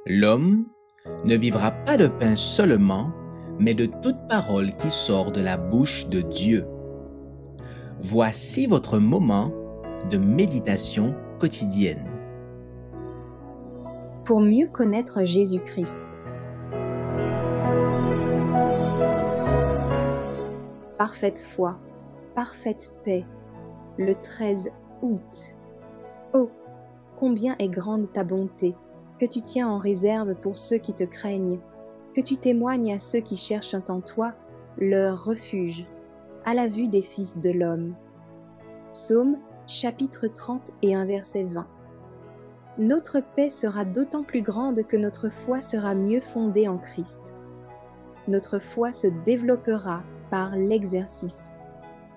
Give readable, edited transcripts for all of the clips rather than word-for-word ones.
L'homme ne vivra pas de pain seulement, mais de toute parole qui sort de la bouche de Dieu. Voici votre moment de méditation quotidienne. Pour mieux connaître Jésus-Christ. Parfaite foi, parfaite paix, le 13 août. Oh, combien est grande ta bonté, que tu tiens en réserve pour ceux qui te craignent, que tu témoignes à ceux qui cherchent en toi leur refuge, à la vue des fils de l'homme. Psaume, chapitre 31, verset 20. Notre paix sera d'autant plus grande que notre foi sera mieux fondée en Christ. Notre foi se développera par l'exercice.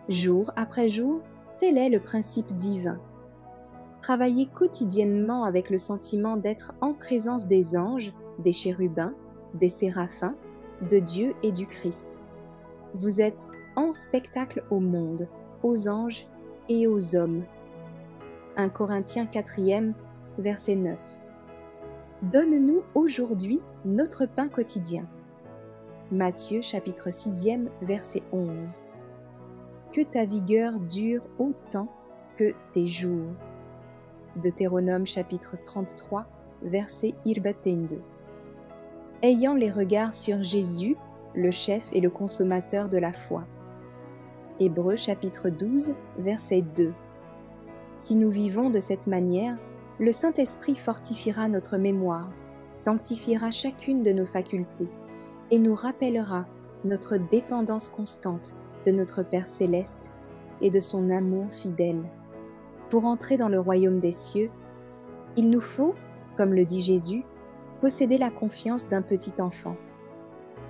Jour après jour, tel est le principe divin. Travaillez quotidiennement avec le sentiment d'être en présence des anges, des chérubins, des séraphins, de Dieu et du Christ. Vous êtes en spectacle au monde, aux anges et aux hommes. 1 Corinthiens 4e, verset 9. Donne-nous aujourd'hui notre pain quotidien. Matthieu chapitre 6e, verset 11. Que ta vigueur dure autant que tes jours. Deutéronome chapitre 33, verset 22. Ayant les regards sur Jésus, le chef et le consommateur de la foi. Hébreux chapitre 12, verset 2. Si nous vivons de cette manière, le Saint-Esprit fortifiera notre mémoire, sanctifiera chacune de nos facultés et nous rappellera notre dépendance constante de notre Père céleste et de son amour fidèle. Pour entrer dans le royaume des cieux, il nous faut, comme le dit Jésus, posséder la confiance d'un petit enfant,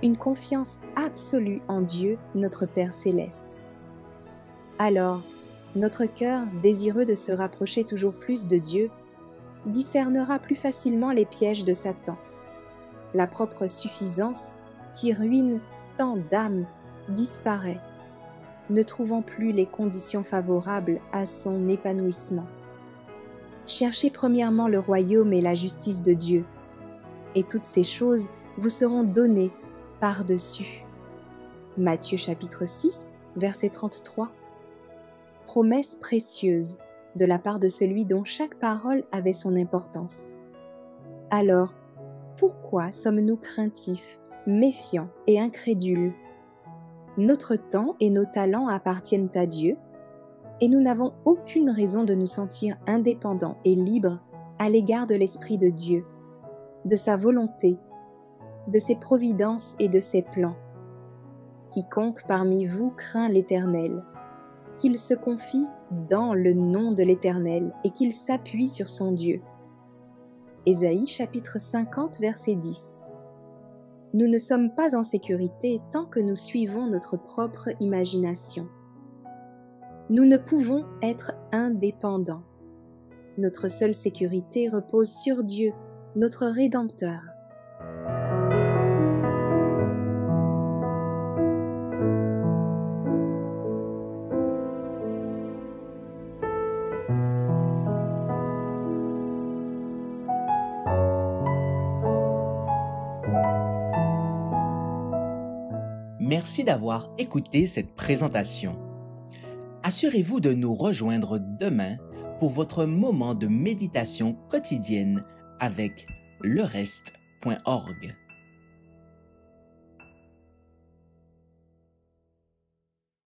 une confiance absolue en Dieu, notre Père céleste. Alors, notre cœur, désireux de se rapprocher toujours plus de Dieu, discernera plus facilement les pièges de Satan. La propre suffisance, qui ruine tant d'âmes, disparaît, ne trouvant plus les conditions favorables à son épanouissement. Cherchez premièrement le royaume et la justice de Dieu, et toutes ces choses vous seront données par-dessus. Matthieu chapitre 6, verset 33. Promesse précieuse de la part de celui dont chaque parole avait son importance. Alors, pourquoi sommes-nous craintifs, méfiants et incrédules? Notre temps et nos talents appartiennent à Dieu, et nous n'avons aucune raison de nous sentir indépendants et libres à l'égard de l'Esprit de Dieu, de sa volonté, de ses providences et de ses plans. Quiconque parmi vous craint l'Éternel, qu'il se confie dans le nom de l'Éternel et qu'il s'appuie sur son Dieu. Ésaïe chapitre 50, verset 10. Nous ne sommes pas en sécurité tant que nous suivons notre propre imagination. Nous ne pouvons être indépendants. Notre seule sécurité repose sur Dieu, notre Rédempteur. Merci d'avoir écouté cette présentation. Assurez-vous de nous rejoindre demain pour votre moment de méditation quotidienne avec lereste.org.